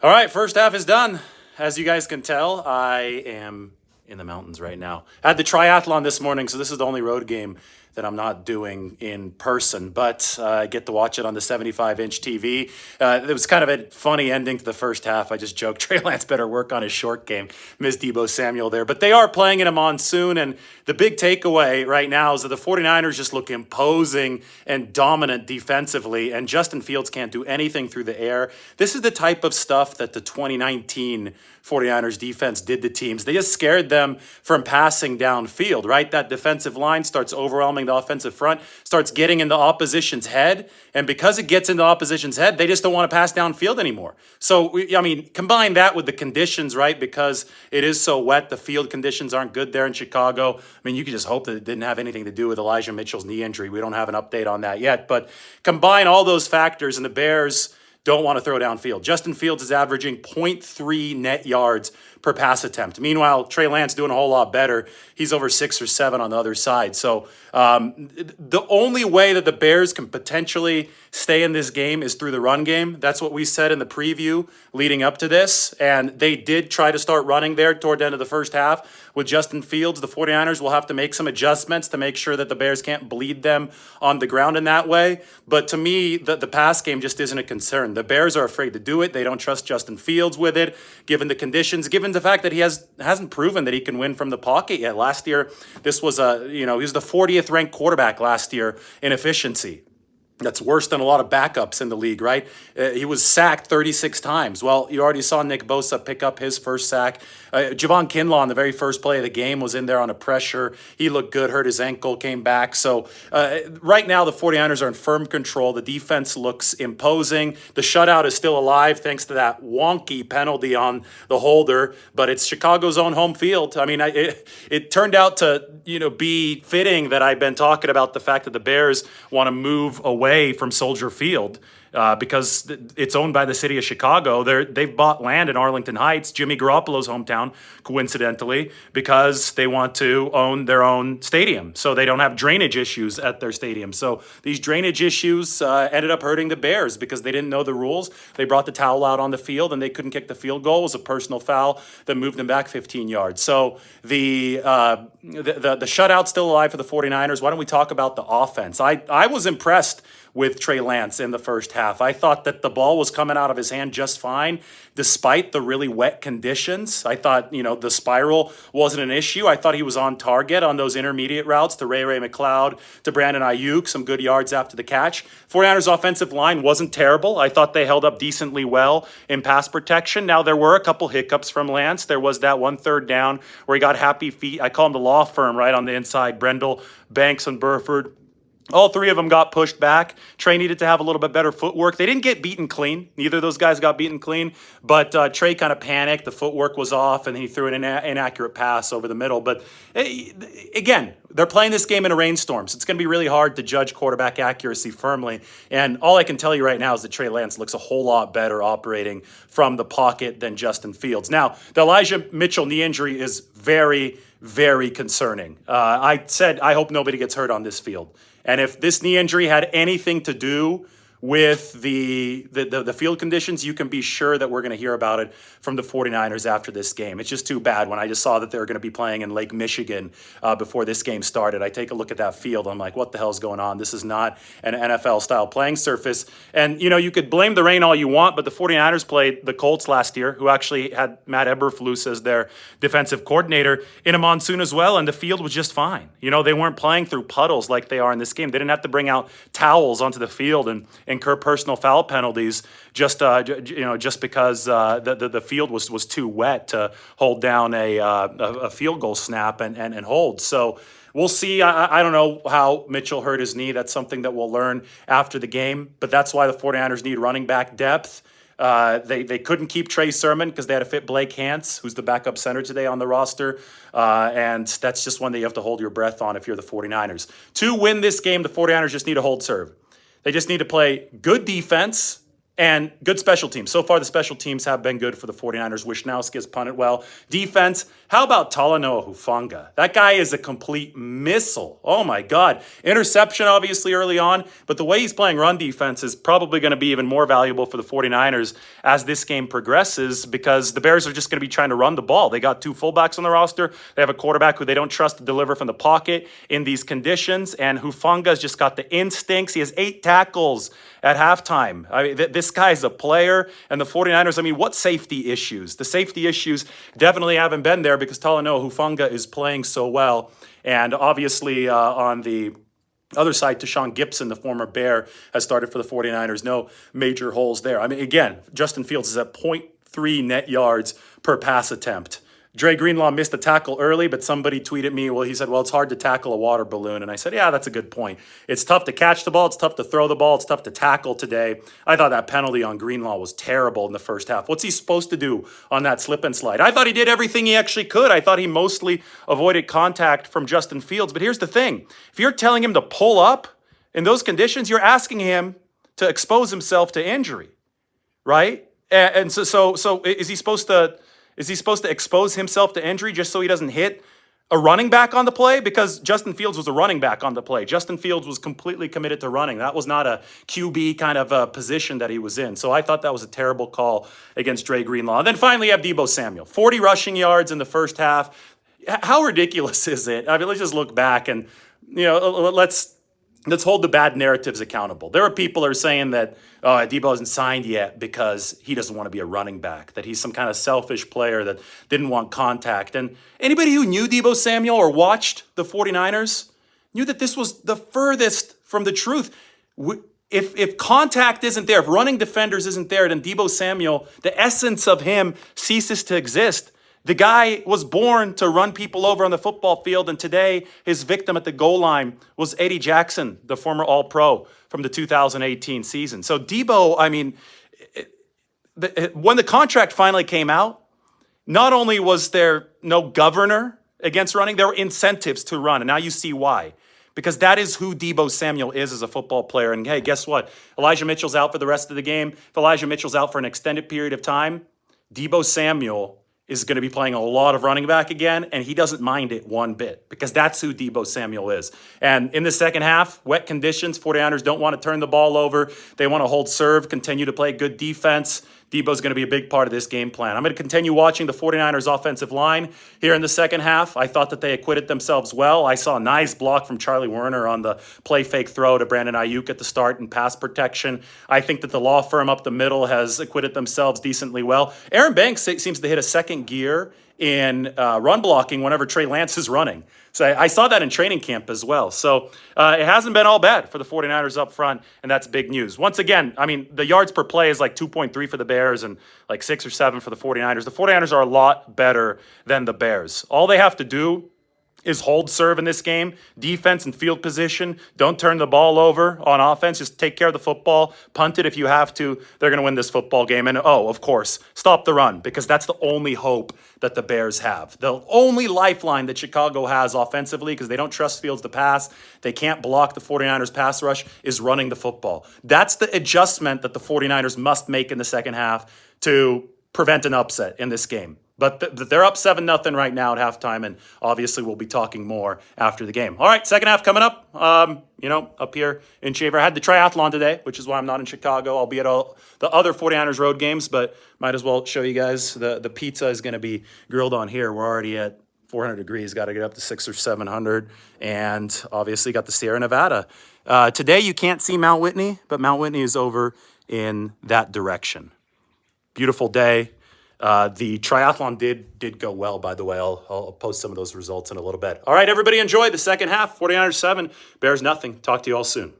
All right, first half is done. As you guys can tell, I am in the mountains right now. I had the triathlon this morning, so this is the only road game that I'm not doing in person, but I get to watch it on the 75-inch TV. It was kind of a funny ending to the first half. I just joked Trey Lance better work on his short game. Miss Deebo Samuel there. But they are playing in a monsoon, and the big takeaway right now is that the 49ers just look imposing and dominant defensively, and Justin Fields can't do anything through the air. This is the type of stuff that the 2019 49ers defense did to teams. They just scared them from passing downfield, right? That defensive line starts overwhelming the offensive front, starts getting in the opposition's head. And because it gets into the opposition's head, they just don't want to pass downfield anymore. So, combine that with the conditions, right? Because it is so wet, the field conditions aren't good there in Chicago. You could just hope that it didn't have anything to do with Elijah Mitchell's knee injury. We don't have an update on that yet. But combine all those factors, and the Bears don't want to throw downfield. Justin Fields is averaging 0.3 net yards per pass attempt. Meanwhile, Trey Lance doing a whole lot better. He's over 6 or 7 on the other side. So the only way that the Bears can potentially stay in this game is through the run game. That's what we said in the preview leading up to this. And they did try to start running there toward the end of the first half with Justin Fields. The 49ers will have to make some adjustments to make sure that the Bears can't bleed them on the ground in that way. But to me, the pass game just isn't a concern. The Bears are afraid to do it. They don't trust Justin Fields with it, given the conditions, given the fact that he hasn't proven that he can win from the pocket yet. Last year, this was he was the 40th ranked quarterback last year in efficiency. That's worse than a lot of backups in the league, right? He was sacked 36 times. Well, you already saw Nick Bosa pick up his first sack. Javon Kinlaw on the very first play of the game was in there on a pressure. He looked good, hurt his ankle, came back. So right now the 49ers are in firm control. The defense looks imposing. The shutout is still alive thanks to that wonky penalty on the holder, but it's Chicago's own home field. It turned out to be fitting that I've been talking about the fact that the Bears want to move away from Soldier Field because it's owned by the city of Chicago. They've bought land in Arlington Heights, Jimmy Garoppolo's hometown, coincidentally, because they want to own their own stadium. So they don't have drainage issues at their stadium. So these drainage issues ended up hurting the Bears because they didn't know the rules. They brought the towel out on the field and they couldn't kick the field goal. It was a personal foul that moved them back 15 yards. So the shutout's still alive for the 49ers. Why don't we talk about the offense? I was impressed with Trey Lance in the first half. I thought that the ball was coming out of his hand just fine, despite the really wet conditions. I thought, the spiral wasn't an issue. I thought he was on target on those intermediate routes to Ray McLeod, to Brandon Ayuk, some good yards after the catch. 49ers offensive line wasn't terrible. I thought they held up decently well in pass protection. Now, there were a couple hiccups from Lance. There was that 1 third down where he got happy feet. I call him the law firm, right, on the inside. Brendel, Banks, and Burford. All 3 of them got pushed back. Trey needed to have a little bit better footwork. They didn't get beaten clean. Neither of those guys got beaten clean. But Trey kind of panicked. The footwork was off, and he threw an inaccurate pass over the middle. But again, they're playing this game in a rainstorm, so it's going to be really hard to judge quarterback accuracy firmly. And all I can tell you right now is that Trey Lance looks a whole lot better operating from the pocket than Justin Fields. Now, the Elijah Mitchell knee injury is very, very concerning. I said I hope nobody gets hurt on this field. And if this knee injury had anything to do with the field conditions, you can be sure that we're going to hear about it from the 49ers after this game. It's just too bad. When I just saw that they were going to be playing in Lake Michigan before this game started, I take a look at that field. I'm like, what the hell's going on? This is not an NFL-style playing surface. And, you could blame the rain all you want, but the 49ers played the Colts last year, who actually had Matt Eberflus as their defensive coordinator, in a monsoon as well, and the field was just fine. They weren't playing through puddles like they are in this game. They didn't have to bring out towels onto the field and incur personal foul penalties just because the field was too wet to hold down a field goal snap and hold. So we'll see. I don't know how Mitchell hurt his knee. That's something that we'll learn after the game. But that's why the 49ers need running back depth. They couldn't keep Trey Sermon because they had to fit Blake Hance, who's the backup center today on the roster. And that's just one that you have to hold your breath on if you're the 49ers. To win this game, the 49ers just need to hold serve. They just need to play good defense And good special teams. So far, the special teams have been good for the 49ers. Wishnowski has punted well. Defense, how about Talanoa Hufanga? That guy is a complete missile. Oh, my God. Interception, obviously, early on. But the way he's playing run defense is probably going to be even more valuable for the 49ers as this game progresses because the Bears are just going to be trying to run the ball. They got two fullbacks on the roster. They have a quarterback who they don't trust to deliver from the pocket in these conditions. And Hufanga's just got the instincts. He has 8 tackles at halftime. I mean, this guy's a player. And the 49ers, I mean, what safety issues? The safety issues definitely haven't been there because Talanoa Hufanga is playing so well. And obviously on the other side, Tashawn Gibson, the former Bear, has started for the 49ers. No major holes there. I mean, again, Justin Fields is at 0.3 net yards per pass attempt. Dre Greenlaw missed a tackle early, but somebody tweeted me, he said, it's hard to tackle a water balloon. And I said, yeah, that's a good point. It's tough to catch the ball. It's tough to throw the ball. It's tough to tackle today. I thought that penalty on Greenlaw was terrible in the first half. What's he supposed to do on that slip and slide? I thought he did everything he actually could. I thought he mostly avoided contact from Justin Fields. But here's the thing. If you're telling him to pull up in those conditions, you're asking him to expose himself to injury, right? And so is he supposed to... Is he supposed to expose himself to injury just so he doesn't hit a running back on the play? Because Justin Fields was a running back on the play. Justin Fields was completely committed to running. That was not a QB kind of position that he was in. So I thought that was a terrible call against Dre Greenlaw. And then finally you have Deebo Samuel. 40 rushing yards in the first half. How ridiculous is it? I mean, let's just look back and, let's hold the bad narratives accountable. There are people who are saying that Deebo isn't signed yet because he doesn't want to be a running back, that he's some kind of selfish player that didn't want contact. And anybody who knew Deebo Samuel or watched the 49ers knew that this was the furthest from the truth. If contact isn't there, if running defenders isn't there, then Deebo Samuel, the essence of him ceases to exist. The guy was born to run people over on the football field, and today his victim at the goal line was Eddie Jackson, the former All-Pro from the 2018 season. So Deebo, I mean, when the contract finally came out, not only was there no governor against running, there were incentives to run, and now you see why. Because that is who Deebo Samuel is as a football player. And hey, guess what? Elijah Mitchell's out for the rest of the game. If Elijah Mitchell's out for an extended period of time, Deebo Samuel is going to be playing a lot of running back again, and he doesn't mind it one bit because that's who Deebo Samuel is. And in the second half, wet conditions, 49ers don't want to turn the ball over. They want to hold serve, continue to play good defense. Deebo's going to be a big part of this game plan. I'm going to continue watching the 49ers offensive line here in the second half. I thought that they acquitted themselves well. I saw a nice block from Charlie Werner on the play fake throw to Brandon Ayuk at the start in pass protection. I think that the law firm up the middle has acquitted themselves decently well. Aaron Banks seems to hit a second gear in run blocking whenever Trey Lance is running. So I saw that in training camp as well. So it hasn't been all bad for the 49ers up front, and that's big news. Once again, I mean, the yards per play is like 2.3 for the Bears and like 6 or 7 for the 49ers. The 49ers are a lot better than the Bears. All they have to do is hold serve in this game, defense and field position. Don't turn the ball over on offense. Just take care of the football. Punt it if you have to. They're going to win this football game. And, of course, stop the run because that's the only hope that the Bears have. The only lifeline that Chicago has offensively because they don't trust Fields to pass. They can't block the 49ers pass rush is running the football. That's the adjustment that the 49ers must make in the second half to prevent an upset in this game. But they're up 7-0 right now at halftime, and obviously we'll be talking more after the game. All right, second half coming up. Up here in Shaver. I had the triathlon today, which is why I'm not in Chicago. I'll be at all the other 49ers road games, but might as well show you guys. The pizza is going to be grilled on here. We're already at 400 degrees. Got to get up to 600 or 700, and obviously got the Sierra Nevada. Today you can't see Mount Whitney, but Mount Whitney is over in that direction. Beautiful day. The triathlon did go well, by the way. I'll post some of those results in a little bit. All right, everybody enjoy the second half. 49ers 7, Bears nothing. Talk to you all soon.